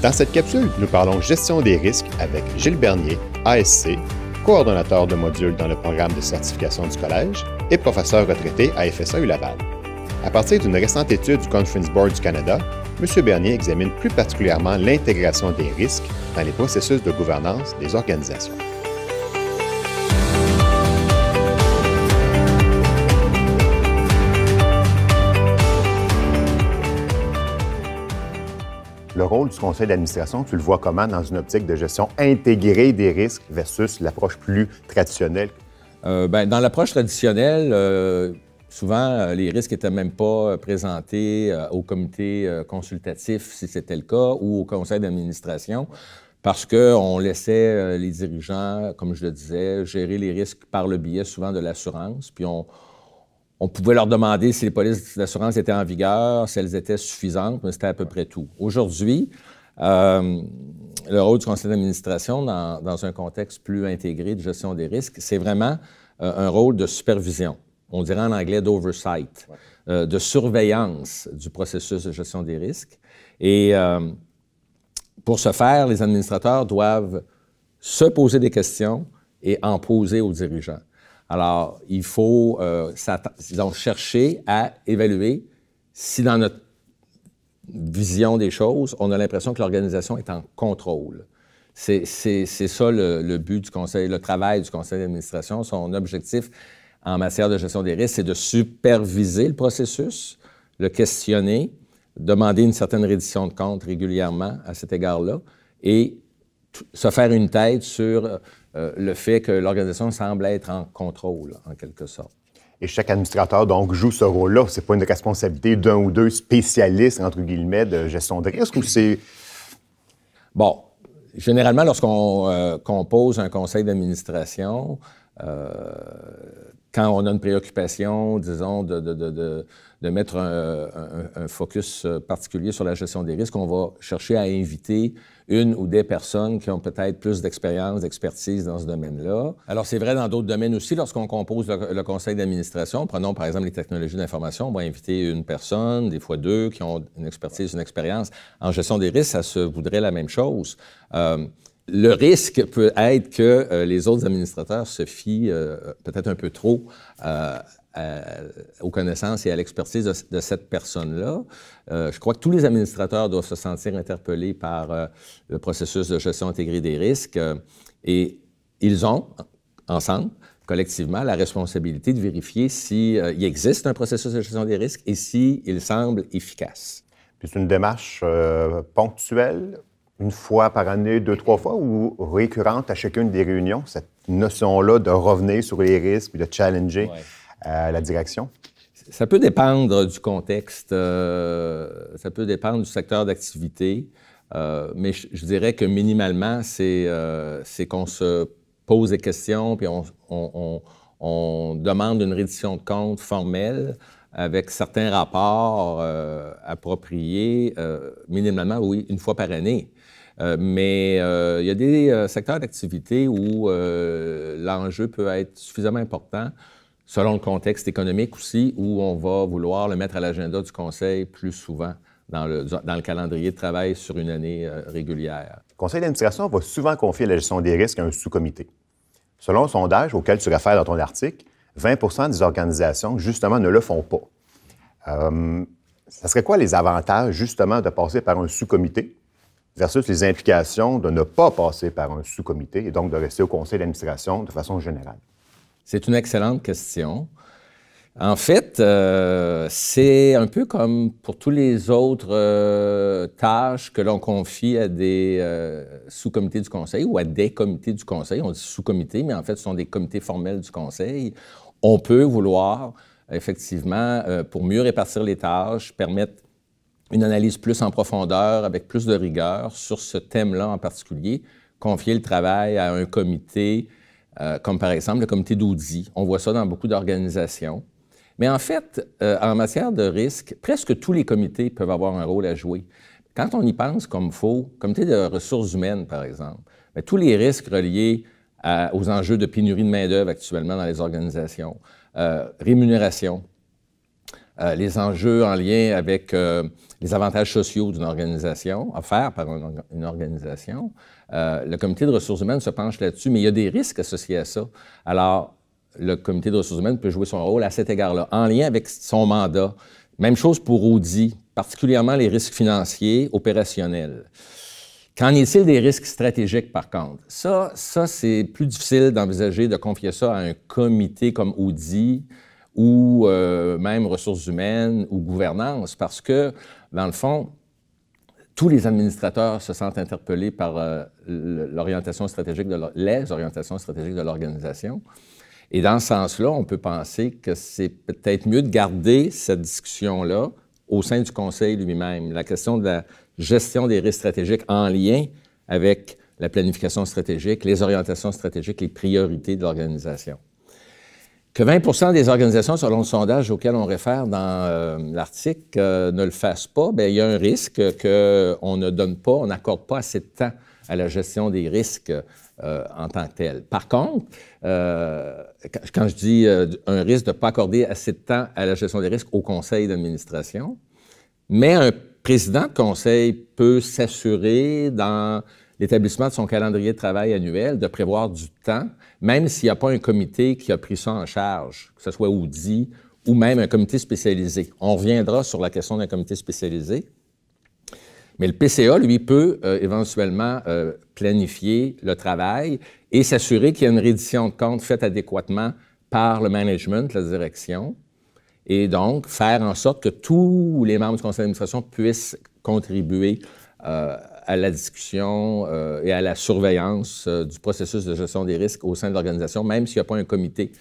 Dans cette capsule, nous parlons gestion des risques avec Gilles Bernier, ASC, coordonnateur de module dans le programme de certification du collège et professeur retraité à FSAU Laval. À partir d'une récente étude du Conference Board du Canada, M. Bernier examine plus particulièrement l'intégration des risques dans les processus de gouvernance des organisations. Le rôle du conseil d'administration, tu le vois comment dans une optique de gestion intégrée des risques versus l'approche plus traditionnelle? Dans l'approche traditionnelle, souvent, les risques n'étaient même pas présentés au comité consultatif, si c'était le cas, ou au conseil d'administration, parce qu'on laissait les dirigeants, comme je le disais, gérer les risques par le biais souvent de l'assurance, puis on pouvait leur demander si les polices d'assurance étaient en vigueur, si elles étaient suffisantes, mais c'était à peu près tout. Aujourd'hui, le rôle du conseil d'administration dans un contexte plus intégré de gestion des risques, c'est vraiment un rôle de supervision. On dirait en anglais d'oversight, de surveillance du processus de gestion des risques. Et pour ce faire, les administrateurs doivent se poser des questions et en poser aux dirigeants. Alors, il faut donc chercher à évaluer si dans notre vision des choses, on a l'impression que l'organisation est en contrôle. C'est ça le but du conseil, le travail du conseil d'administration. Son objectif en matière de gestion des risques, c'est de superviser le processus, le questionner, demander une certaine reddition de comptes régulièrement à cet égard-là et se faire une tête sur le fait que l'organisation semble être en contrôle, en quelque sorte. Et chaque administrateur, donc, joue ce rôle-là. C'est pas une responsabilité d'un ou deux spécialistes, entre guillemets, de gestion de risque, ou c'est... Bon, généralement, lorsqu'on compose un conseil d'administration, quand on a une préoccupation, disons, de mettre un focus particulier sur la gestion des risques, on va chercher à inviter une ou des personnes qui ont peut-être plus d'expérience, d'expertise dans ce domaine-là. Alors, c'est vrai dans d'autres domaines aussi. Lorsqu'on compose le conseil d'administration, prenons par exemple les technologies d'information, on va inviter une personne, des fois deux, qui ont une expertise, une expérience. En gestion des risques, ça se voudrait la même chose. Le risque peut être que les autres administrateurs se fient peut-être un peu trop aux connaissances et à l'expertise de cette personne-là. Je crois que tous les administrateurs doivent se sentir interpellés par le processus de gestion intégrée des risques et ils ont, ensemble, collectivement, la responsabilité de vérifier s'il existe un processus de gestion des risques et s'il semble efficace. Puis c'est une démarche ponctuelle, une fois par année, 2-3 fois, ou récurrente à chacune des réunions, cette notion-là de revenir sur les risques et de challenger la direction? Ça peut dépendre du contexte, ça peut dépendre du secteur d'activité, mais je dirais que minimalement, c'est qu'on se pose des questions puis on demande une reddition de comptes formelle avec certains rapports appropriés, minimalement, oui, une fois par année. Mais il y a des secteurs d'activité où l'enjeu peut être suffisamment important, selon le contexte économique aussi, où on va vouloir le mettre à l'agenda du conseil plus souvent dans le calendrier de travail sur une année régulière. Le conseil d'administration va souvent confier la gestion des risques à un sous-comité. Selon un sondage auquel tu réfères dans ton article, 20 des organisations, justement, ne le font pas. Ça serait quoi les avantages, justement, de passer par un sous-comité versus les implications de ne pas passer par un sous-comité et donc de rester au conseil d'administration de façon générale? C'est une excellente question. En fait, c'est un peu comme pour tous les autres tâches que l'on confie à des sous-comités du conseil ou à des comités du conseil. On dit sous-comités, mais en fait, ce sont des comités formels du conseil. On peut vouloir, effectivement, pour mieux répartir les tâches, permettre une analyse plus en profondeur, avec plus de rigueur sur ce thème-là en particulier, confier le travail à un comité, comme par exemple le comité d'audit. On voit ça dans beaucoup d'organisations. Mais en fait, en matière de risque, presque tous les comités peuvent avoir un rôle à jouer. Quand on y pense comme il faut, comité de ressources humaines, par exemple, bien, tous les risques reliés aux enjeux de pénurie de main-d'œuvre actuellement dans les organisations, rémunération, les enjeux en lien avec les avantages sociaux d'une organisation, offerts par une organisation. Le comité de ressources humaines se penche là-dessus, mais il y a des risques associés à ça. Alors, le comité de ressources humaines peut jouer son rôle à cet égard-là, en lien avec son mandat. Même chose pour Audi, particulièrement les risques financiers, opérationnels. Qu'en est-il des risques stratégiques, par contre? Ça c'est plus difficile d'envisager de confier ça à un comité comme Audi ou même ressources humaines ou gouvernance, parce que, dans le fond, tous les administrateurs se sentent interpellés par l'orientation stratégique les orientations stratégiques de l'organisation. Et dans ce sens-là, on peut penser que c'est peut-être mieux de garder cette discussion-là au sein du Conseil lui-même. La question de la gestion des risques stratégiques en lien avec la planification stratégique, les orientations stratégiques, les priorités de l'organisation. Que 20 des organisations, selon le sondage auquel on réfère dans l'article, ne le fassent pas, bien, il y a un risque qu'on ne donne pas, on n'accorde pas assez de temps à la gestion des risques en tant que tel. Par contre, quand je dis un risque de ne pas accorder assez de temps à la gestion des risques au conseil d'administration, mais un président de conseil peut s'assurer dans l'établissement de son calendrier de travail annuel de prévoir du temps, même s'il n'y a pas un comité qui a pris ça en charge, que ce soit Audi ou même un comité spécialisé. On reviendra sur la question d'un comité spécialisé. Mais le PCA, lui, peut éventuellement planifier le travail et s'assurer qu'il y a une reddition de comptes faite adéquatement par le management, la direction, et donc faire en sorte que tous les membres du conseil d'administration puissent contribuer à la discussion et à la surveillance du processus de gestion des risques au sein de l'organisation, même s'il n'y a pas un comité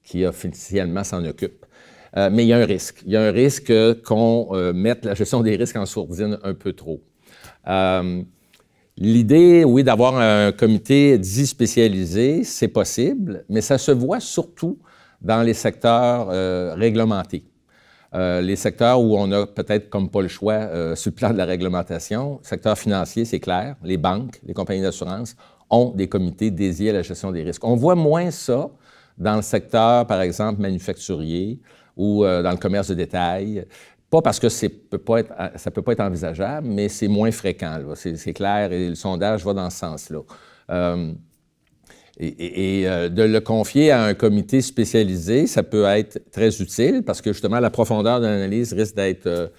qui officiellement s'en occupe. Mais il y a un risque. Il y a un risque qu'on mette la gestion des risques en sourdine un peu trop. L'idée, oui, d'avoir un comité dit spécialisé, c'est possible, mais ça se voit surtout dans les secteurs réglementés. Les secteurs où on n'a peut-être comme pas le choix sur le plan de la réglementation. Le secteur financier, c'est clair. Les banques, les compagnies d'assurance ont des comités dédiés à la gestion des risques. On voit moins ça dans le secteur, par exemple, manufacturier ou dans le commerce de détail. Pas parce que ça ne peut pas être envisageable, mais c'est moins fréquent. C'est clair et le sondage va dans ce sens-là. De le confier à un comité spécialisé, ça peut être très utile parce que justement, la profondeur de l'analyse risque d'être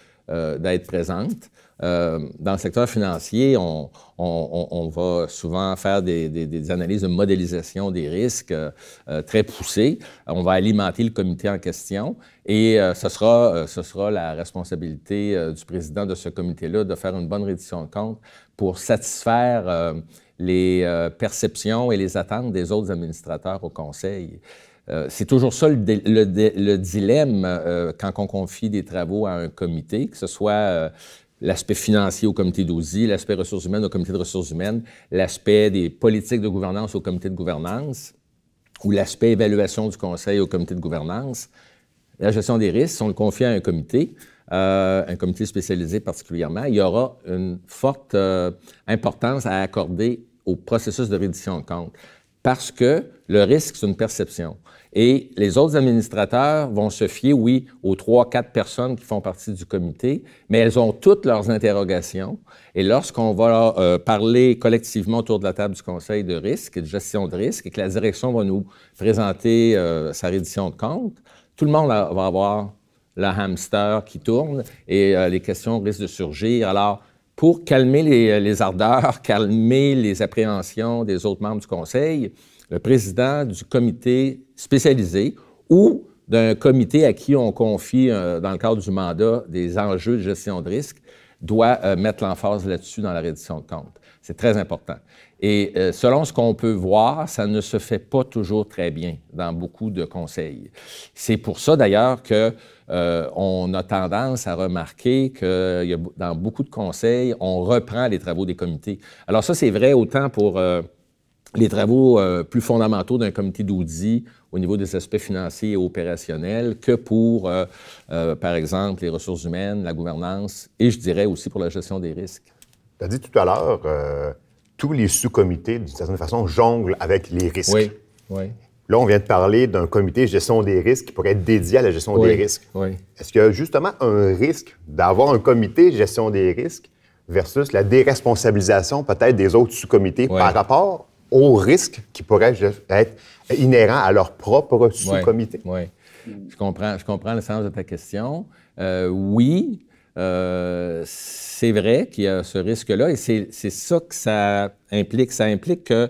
présente. Dans le secteur financier, on va souvent faire des analyses de modélisation des risques très poussées. On va alimenter le comité en question et ce sera la responsabilité du président de ce comité-là de faire une bonne reddition de comptes pour satisfaire les perceptions et les attentes des autres administrateurs au conseil. C'est toujours ça le dilemme quand on confie des travaux à un comité, que ce soit l'aspect financier au comité d'Audi, l'aspect ressources humaines au comité de ressources humaines, l'aspect des politiques de gouvernance au comité de gouvernance ou l'aspect évaluation du conseil au comité de gouvernance. La gestion des risques, si on le confie à un comité spécialisé particulièrement, il y aura une forte importance à accorder au processus de reddition de comptes parce que le risque, c'est une perception. Et les autres administrateurs vont se fier, oui, aux 3-4 personnes qui font partie du comité, mais elles ont toutes leurs interrogations. Et lorsqu'on va parler collectivement autour de la table du conseil de risque et de gestion de risque et que la direction va nous présenter sa reddition de comptes, tout le monde va avoir le hamster qui tourne et les questions risquent de surgir. Alors, pour calmer les ardeurs, calmer les appréhensions des autres membres du conseil, le président du comité spécialisé ou d'un comité à qui on confie, dans le cadre du mandat, des enjeux de gestion de risque, doit mettre l'emphase là-dessus dans la reddition de comptes. C'est très important. Et selon ce qu'on peut voir, ça ne se fait pas toujours très bien dans beaucoup de conseils. C'est pour ça, d'ailleurs, qu'on a tendance à remarquer que dans beaucoup de conseils, on reprend les travaux des comités. Alors ça, c'est vrai autant pour les travaux plus fondamentaux d'un comité d'audit au niveau des aspects financiers et opérationnels que pour, par exemple, les ressources humaines, la gouvernance et, je dirais, aussi pour la gestion des risques. Tu as dit tout à l'heure, tous les sous-comités, d'une certaine façon, jonglent avec les risques. Oui, oui. Là, on vient de parler d'un comité de gestion des risques qui pourrait être dédié à la gestion des risques. Oui. Est-ce qu'il y a justement un risque d'avoir un comité de gestion des risques versus la déresponsabilisation peut-être des autres sous-comités par rapport aux risques qui pourraient être inhérents à leur propre sous-comité? Oui. Je comprends le sens de ta question. Oui, c'est vrai qu'il y a ce risque-là et c'est ça que ça implique. Ça implique qu'il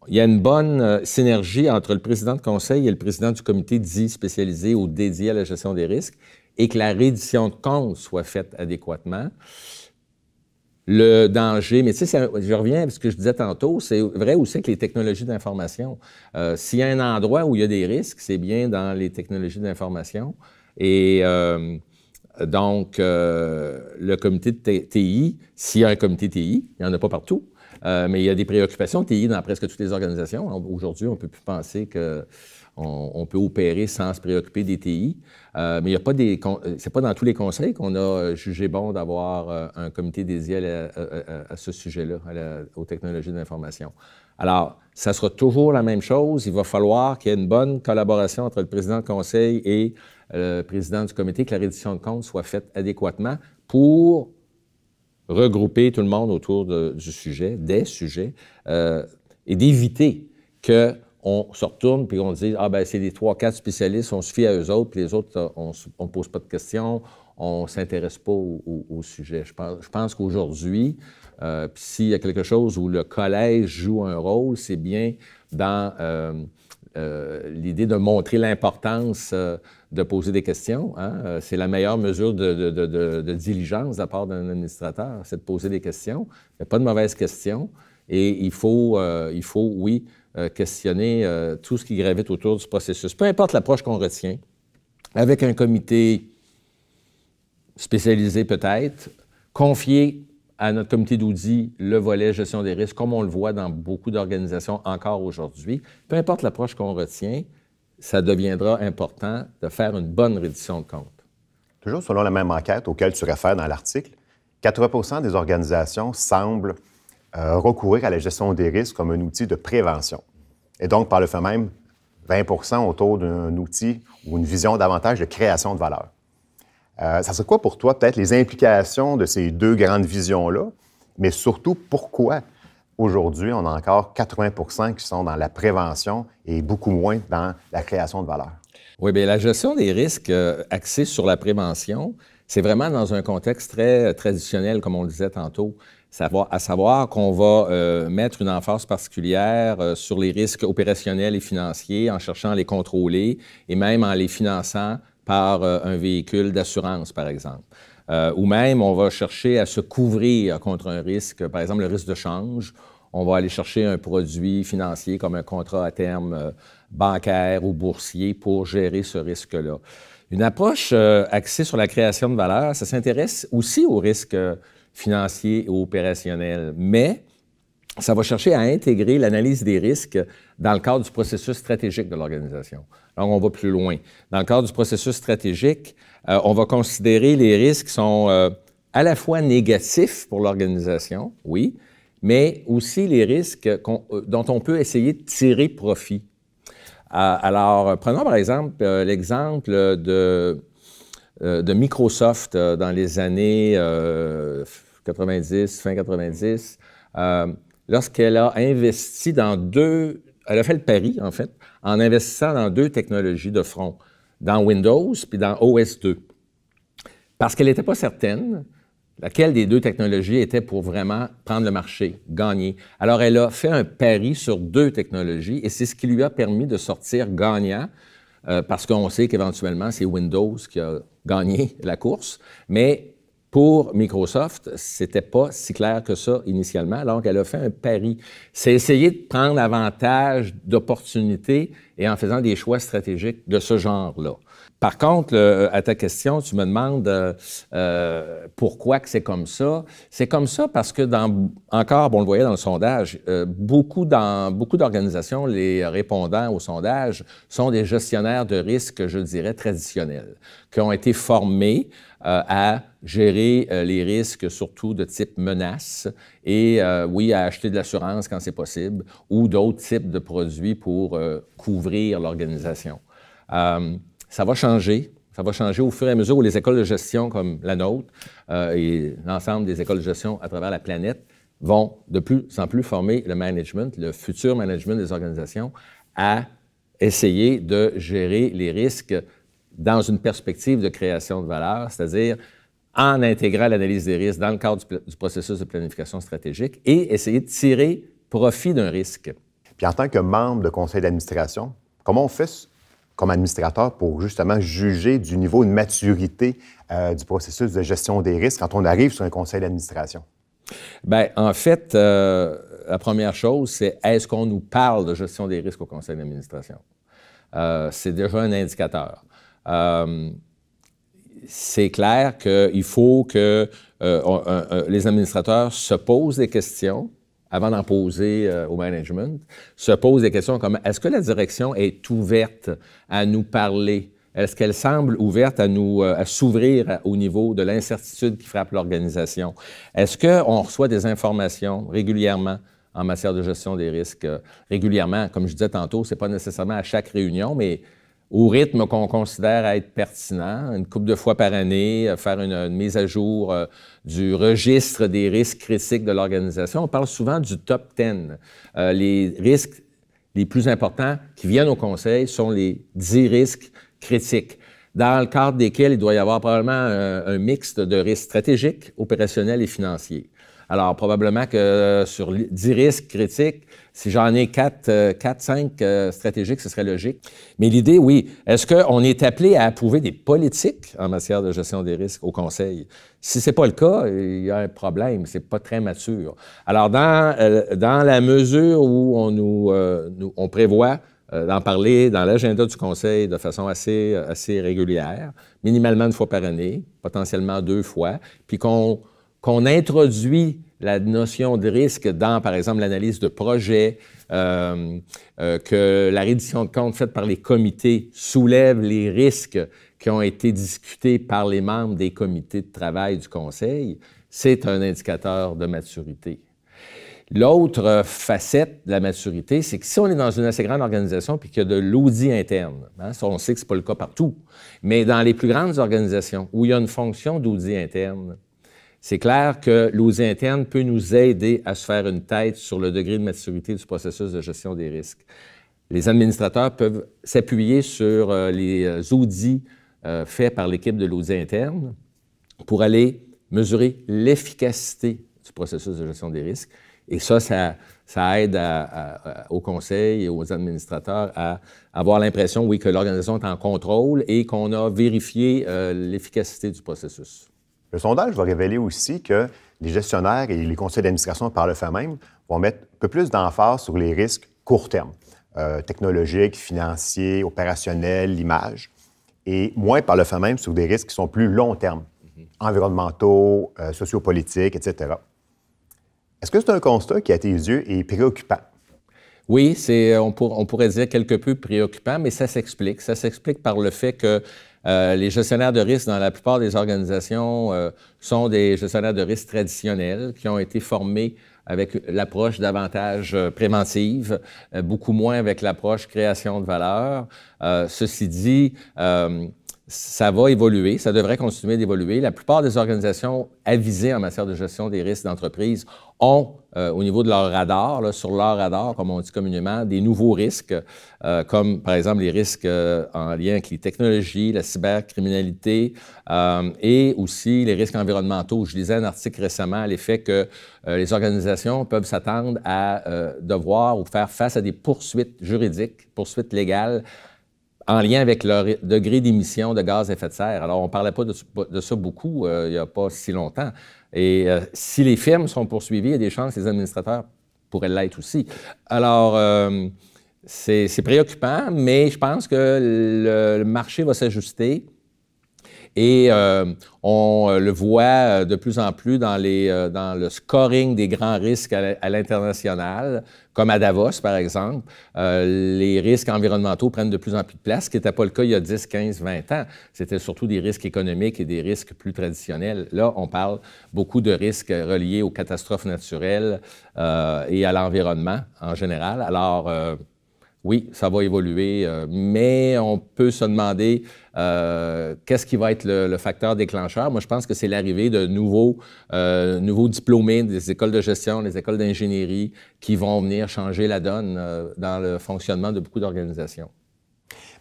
y a une bonne synergie entre le président de conseil et le président du comité dit spécialisé ou dédié à la gestion des risques et que la reddition de comptes soit faite adéquatement. Le danger, mais tu sais, je reviens à ce que je disais tantôt, c'est vrai aussi avec les technologies d'information. S'il y a un endroit où il y a des risques, c'est bien dans les technologies d'information. Et donc, le comité de TI, s'il y a un comité TI, il n'y en a pas partout, mais il y a des préoccupations TI dans presque toutes les organisations. Aujourd'hui, on ne peut plus penser qu'on peut opérer sans se préoccuper des TI. Mais il y a pas c'est pas dans tous les conseils qu'on a jugé bon d'avoir un comité dédié à ce sujet-là, aux technologies de l'information. Alors, ça sera toujours la même chose. Il va falloir qu'il y ait une bonne collaboration entre le président du conseil et le président du comité, que la reddition de comptes soit faite adéquatement pour regrouper tout le monde autour des sujets, et d'éviter qu'on se retourne puis on dise « Ah, ben c'est les 3-4 spécialistes, on se fie à eux autres, puis les autres, on ne pose pas de questions, on ne s'intéresse pas au sujet. » Je pense qu'aujourd'hui, s'il y a quelque chose où le collège joue un rôle, c'est bien dans l'idée de montrer l'importance de poser des questions. Hein? C'est la meilleure mesure de diligence de la part d'un administrateur, c'est de poser des questions. Il n'y a pas de mauvaises questions. Et il faut oui, questionner tout ce qui gravite autour du processus. Peu importe l'approche qu'on retient, avec un comité spécialisé peut-être, confier à notre comité d'audit le volet gestion des risques, comme on le voit dans beaucoup d'organisations encore aujourd'hui. Peu importe l'approche qu'on retient, ça deviendra important de faire une bonne reddition de comptes. Toujours selon la même enquête auquel tu réfères dans l'article, 80 des organisations semblent recourir à la gestion des risques comme un outil de prévention. Et donc, par le fait même, 20 autour d'un outil ou une vision davantage de création de valeur. Ça serait quoi pour toi, peut-être, les implications de ces deux grandes visions-là, mais surtout, pourquoi aujourd'hui, on a encore 80 qui sont dans la prévention et beaucoup moins dans la création de valeur? Oui, bien, la gestion des risques axée sur la prévention, c'est vraiment dans un contexte très traditionnel, comme on le disait tantôt, à savoir qu'on va mettre une emphase particulière sur les risques opérationnels et financiers en cherchant à les contrôler et même en les finançant par un véhicule d'assurance, par exemple. Ou même, on va chercher à se couvrir contre un risque, par exemple le risque de change. On va aller chercher un produit financier comme un contrat à terme bancaire ou boursier pour gérer ce risque-là. Une approche axée sur la création de valeur, ça s'intéresse aussi aux risques financiers et opérationnels, mais ça va chercher à intégrer l'analyse des risques dans le cadre du processus stratégique de l'organisation. Donc, on va plus loin. Dans le cadre du processus stratégique, on va considérer les risques qui sont à la fois négatifs pour l'organisation, oui, mais aussi les risques dont on peut essayer de tirer profit. Alors, prenons par exemple l'exemple de Microsoft dans les années 90, fin 90, lorsqu'elle a investi elle a fait le pari, en fait, en investissant dans 2 technologies de front, dans Windows puis dans OS2. Parce qu'elle n'était pas certaine laquelle des 2 technologies était pour vraiment prendre le marché, gagner. Alors, elle a fait un pari sur 2 technologies et c'est ce qui lui a permis de sortir gagnant, parce qu'on sait qu'éventuellement, c'est Windows qui a gagné la course, mais pour Microsoft, c'était pas si clair que ça initialement, alors qu'elle a fait un pari. C'est essayer de prendre avantage d'opportunités et en faisant des choix stratégiques de ce genre-là. Par contre, à ta question, tu me demandes pourquoi que c'est comme ça. C'est comme ça parce que, encore, on le voyait dans le sondage, beaucoup d'organisations, les répondants au sondage, sont des gestionnaires de risques, je dirais, traditionnels, qui ont été formés à gérer les risques, surtout de type menace, et oui, à acheter de l'assurance quand c'est possible, ou d'autres types de produits pour couvrir l'organisation. Ça va changer. Ça va changer au fur et à mesure où les écoles de gestion comme la nôtre et l'ensemble des écoles de gestion à travers la planète vont de plus en plus former le management, le futur management des organisations, à essayer de gérer les risques dans une perspective de création de valeur, c'est-à-dire en intégrant l'analyse des risques dans le cadre du processus de planification stratégique et essayer de tirer profit d'un risque. Puis en tant que membre de conseil d'administration, comment on fait comme administrateur pour justement juger du niveau de maturité du processus de gestion des risques quand on arrive sur un conseil d'administration? Bien, en fait, la première chose, c'est est-ce qu'on nous parle de gestion des risques au conseil d'administration? C'est déjà un indicateur. C'est clair qu'il faut que les administrateurs se posent des questions avant d'en poser au management, se posent des questions comme est-ce que la direction est ouverte à nous parler? Est-ce qu'elle semble ouverte à s'ouvrir au niveau de l'incertitude qui frappe l'organisation? Est-ce qu'on reçoit des informations régulièrement en matière de gestion des risques? Régulièrement, comme je disais tantôt, ce n'est pas nécessairement à chaque réunion, mais au rythme qu'on considère être pertinent, une couple de fois par année, faire une mise à jour du registre des risques critiques de l'organisation. On parle souvent du top 10. Les risques les plus importants qui viennent au conseil sont les 10 risques critiques, dans le cadre desquels il doit y avoir probablement un mixte de risques stratégiques, opérationnels et financiers. Alors, probablement que sur 10 risques critiques, si j'en ai 4-5 stratégiques, ce serait logique. Mais l'idée, oui, est-ce qu'on est appelé à approuver des politiques en matière de gestion des risques au Conseil? Si ce n'est pas le cas, il y a un problème, c'est pas très mature. Alors, dans la mesure où on prévoit d'en parler dans l'agenda du Conseil de façon assez régulière, minimalement une fois par année, potentiellement 2 fois, puis qu'on introduit la notion de risque dans, par exemple, l'analyse de projet, que la reddition de comptes faite par les comités soulève les risques qui ont été discutés par les membres des comités de travail du Conseil, c'est un indicateur de maturité. L'autre facette de la maturité, c'est que si on est dans une assez grande organisation puis qu'il y a de l'audit interne, ça, on sait que ce n'est pas le cas partout, mais dans les plus grandes organisations où il y a une fonction d'audit interne, c'est clair que l'audit interne peut nous aider à se faire une tête sur le degré de maturité du processus de gestion des risques. Les administrateurs peuvent s'appuyer sur les audits faits par l'équipe de l'audit interne pour aller mesurer l'efficacité du processus de gestion des risques. Et ça aide au conseil et aux administrateurs à avoir l'impression, oui, que l'organisation est en contrôle et qu'on a vérifié l'efficacité du processus. Le sondage va révéler aussi que les gestionnaires et les conseils d'administration, par le fait même, vont mettre un peu plus d'emphase sur les risques court terme, technologiques, financiers, opérationnels, l'image, et moins par le fait même sur des risques qui sont plus long terme, environnementaux, sociopolitiques, etc. Est-ce que c'est un constat qui, à tes yeux, est préoccupant? Oui, on pourrait dire quelque peu préoccupant, mais ça s'explique. Ça s'explique par le fait que les gestionnaires de risque dans la plupart des organisations sont des gestionnaires de risque traditionnels qui ont été formés avec l'approche davantage préventive, beaucoup moins avec l'approche création de valeur. Ceci dit, ça va évoluer, ça devrait continuer d'évoluer. La plupart des organisations avisées en matière de gestion des risques d'entreprise ont, au niveau de leur radar, là, sur leur radar, comme on dit communément, des nouveaux risques, comme par exemple les risques en lien avec les technologies, la cybercriminalité et aussi les risques environnementaux. Je lisais un article récemment à l'effet que les organisations peuvent s'attendre à devoir ou faire face à des poursuites juridiques, poursuites légales, en lien avec leur degré d'émission de gaz à effet de serre. Alors, on ne parlait pas de ça beaucoup il n'y a pas si longtemps. Et si les firmes sont poursuivies, il y a des chances que les administrateurs pourraient l'être aussi. Alors, C'est préoccupant, mais je pense que le marché va s'ajuster. Et on le voit de plus en plus dans le scoring des grands risques à l'international, comme à Davos, par exemple. Les risques environnementaux prennent de plus en plus de place, ce qui n'était pas le cas il y a 10, 15, 20 ans. C'était surtout des risques économiques et des risques plus traditionnels. Là, on parle beaucoup de risques reliés aux catastrophes naturelles et à l'environnement en général. Alors, oui, ça va évoluer, mais on peut se demander qu'est-ce qui va être le facteur déclencheur. Moi, je pense que c'est l'arrivée de nouveaux diplômés des écoles de gestion, des écoles d'ingénierie qui vont venir changer la donne dans le fonctionnement de beaucoup d'organisations.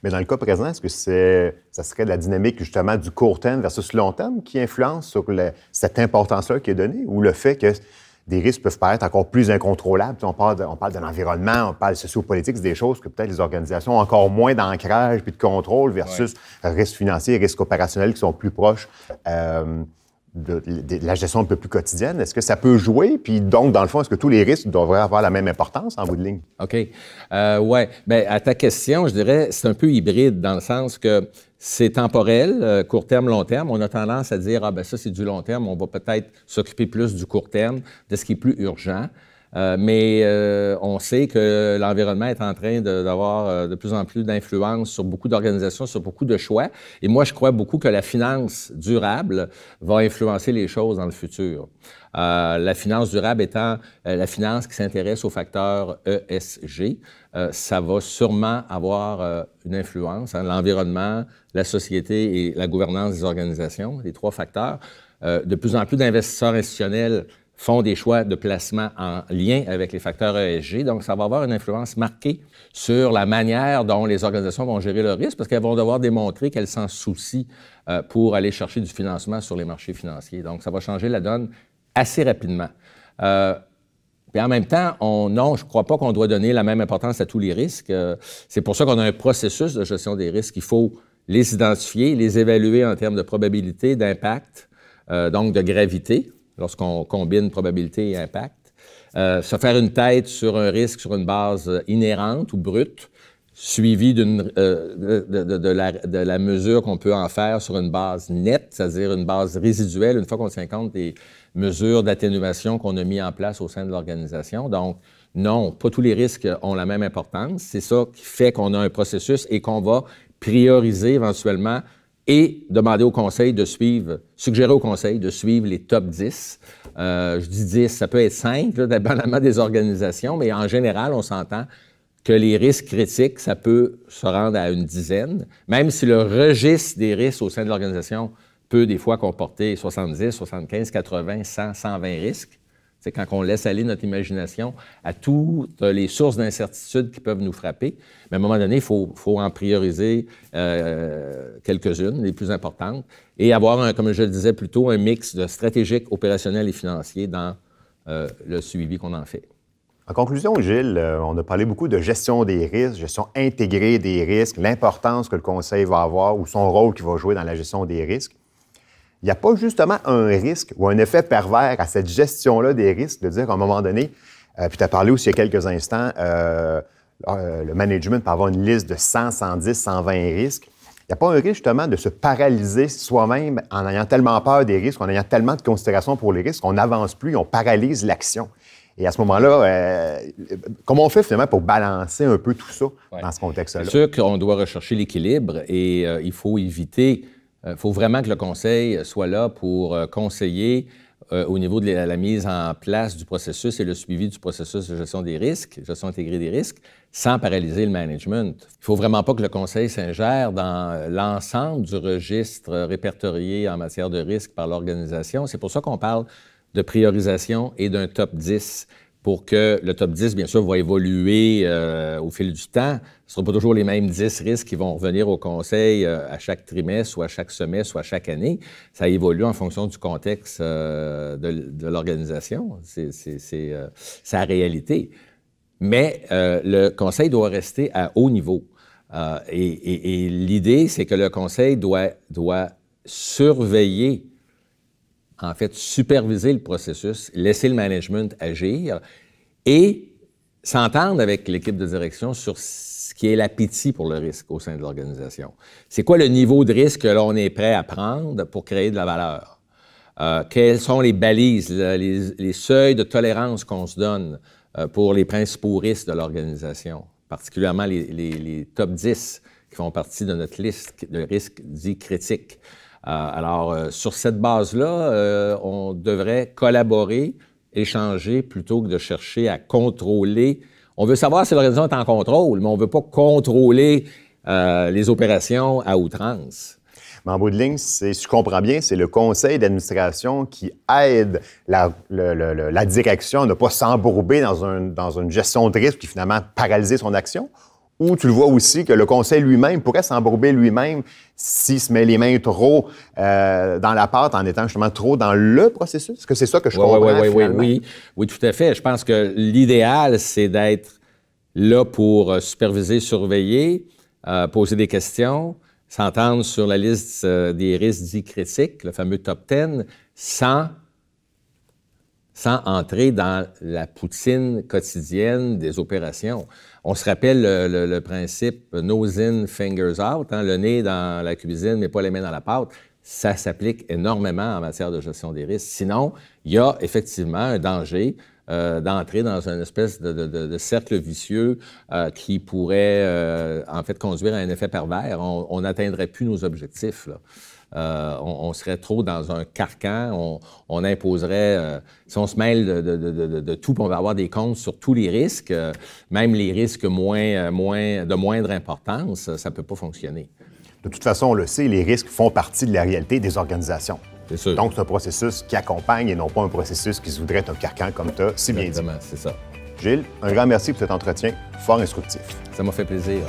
Mais dans le cas présent, est-ce que ça serait la dynamique justement du court terme versus long terme qui influence sur cette importance-là qui est donnée, ou le fait que des risques peuvent paraître encore plus incontrôlables? On parle de l'environnement, on parle sociopolitique, c'est des choses que peut-être les organisations ont encore moins d'ancrage puis de contrôle versus risques financiers, risques opérationnels qui sont plus proches de la gestion un peu plus quotidienne. Est-ce que ça peut jouer? Puis donc, dans le fond, est-ce que tous les risques devraient avoir la même importance en bout de ligne? OK. Oui. Bien, à ta question, je dirais c'est un peu hybride dans le sens que c'est temporel, court terme, long terme. On a tendance à dire, ah ben ça, c'est du long terme. On va peut-être s'occuper plus du court terme, de ce qui est plus urgent. Mais on sait que l'environnement est en train d'avoir de plus en plus d'influence sur beaucoup d'organisations, sur beaucoup de choix. Et moi, je crois beaucoup que la finance durable va influencer les choses dans le futur. La finance durable étant la finance qui s'intéresse aux facteurs ESG, ça va sûrement avoir une influence. L'environnement, la société et la gouvernance des organisations, les trois facteurs. De plus en plus d'investisseurs institutionnels font des choix de placement en lien avec les facteurs ESG. Donc, ça va avoir une influence marquée sur la manière dont les organisations vont gérer le risque parce qu'elles vont devoir démontrer qu'elles s'en soucient pour aller chercher du financement sur les marchés financiers. Donc, ça va changer la donne assez rapidement. Et en même temps, non, je ne crois pas qu'on doit donner la même importance à tous les risques. C'est pour ça qu'on a un processus de gestion des risques. Il faut les identifier, les évaluer en termes de probabilité, d'impact, donc de gravité, lorsqu'on combine probabilité et impact. Se faire une tête sur un risque sur une base inhérente ou brute, suivi de la mesure qu'on peut en faire sur une base nette, c'est-à-dire une base résiduelle, une fois qu'on tient compte des mesures d'atténuation qu'on a mis en place au sein de l'organisation. Donc, non, pas tous les risques ont la même importance. C'est ça qui fait qu'on a un processus et qu'on va prioriser éventuellement et demander au conseil de suggérer au conseil de suivre les top 10. Je dis 10, ça peut être 5, là, dépendamment des organisations, mais en général, on s'entend que les risques critiques, ça peut se rendre à une dizaine, même si le registre des risques au sein de l'organisation peut des fois comporter 70, 75, 80, 100, 120 risques. C'est quand on laisse aller notre imagination à toutes les sources d'incertitude qui peuvent nous frapper. Mais à un moment donné, il faut en prioriser quelques-unes, les plus importantes, et avoir, comme je le disais plus tôt, un mix de stratégique, opérationnel et financier dans le suivi qu'on en fait. En conclusion, Gilles, on a parlé beaucoup de gestion des risques, gestion intégrée des risques, l'importance que le conseil va avoir ou son rôle qu'il va jouer dans la gestion des risques. Il n'y a pas justement un risque ou un effet pervers à cette gestion-là des risques, de dire qu'à un moment donné, puis tu as parlé aussi il y a quelques instants, le management peut avoir une liste de 100, 110, 120 risques. Il n'y a pas un risque justement de se paralyser soi-même en ayant tellement peur des risques, en ayant tellement de considération pour les risques qu'on n'avance plus, on paralyse l'action. Et à ce moment-là, comment on fait finalement pour balancer un peu tout ça dans ce contexte-là? C'est sûr qu'on doit rechercher l'équilibre et il faut éviter... Il faut vraiment que le conseil soit là pour conseiller au niveau de la mise en place du processus et le suivi du processus de gestion des risques, gestion intégrée des risques, sans paralyser le management. Il ne faut vraiment pas que le conseil s'ingère dans l'ensemble du registre répertorié en matière de risque par l'organisation. C'est pour ça qu'on parle de priorisation et d'un top 10. Pour que le top 10, bien sûr, va évoluer au fil du temps. Ce ne seront pas toujours les mêmes 10 risques qui vont revenir au conseil à chaque trimestre, ou à chaque semestre, ou à chaque année. Ça évolue en fonction du contexte de l'organisation. C'est sa réalité. Mais le conseil doit rester à haut niveau. Et l'idée, c'est que le conseil doit surveiller, en fait, superviser le processus, laisser le management agir et s'entendre avec l'équipe de direction sur ce qui est l'appétit pour le risque au sein de l'organisation. C'est quoi le niveau de risque que l'on est prêt à prendre pour créer de la valeur? Quelles sont les balises, les seuils de tolérance qu'on se donne pour les principaux risques de l'organisation, particulièrement les top 10 qui font partie de notre liste de risques dits critiques. Alors, sur cette base-là, on devrait collaborer, échanger, plutôt que de chercher à contrôler. On veut savoir si l'organisation est en contrôle, mais on ne veut pas contrôler les opérations à outrance. Mais en bout de ligne, si je comprends bien, c'est le conseil d'administration qui aide la direction à ne pas s'embourber dans une gestion de risque qui finalement paralyser son action? Ou tu le vois aussi que le conseil lui-même pourrait s'embourber lui-même s'il se met les mains trop dans la pâte en étant justement trop dans le processus? Est-ce que c'est ça que je comprends finalement? Oui, tout à fait. Je pense que l'idéal, c'est d'être là pour superviser, surveiller, poser des questions, s'entendre sur la liste des risques dits critiques, le fameux top 10, sans entrer dans la poutine quotidienne des opérations. On se rappelle le principe « nose in, fingers out », hein, le nez dans la cuisine, mais pas les mains dans la pâte. Ça s'applique énormément en matière de gestion des risques. Sinon, il y a effectivement un danger d'entrer dans une espèce de cercle vicieux qui pourrait en fait conduire à un effet pervers. On n'atteindrait plus nos objectifs, là. On serait trop dans un carcan, on imposerait, si on se mêle de tout, on va avoir des comptes sur tous les risques, même les risques de moindre importance, ça ne peut pas fonctionner. De toute façon, on le sait, les risques font partie de la réalité des organisations. C'est sûr. Donc, c'est un processus qui accompagne et non pas un processus qui se voudrait être un carcan comme tu as si bien dit. Exactement, c'est ça. Gilles, un grand merci pour cet entretien fort instructif. Ça m'a fait plaisir.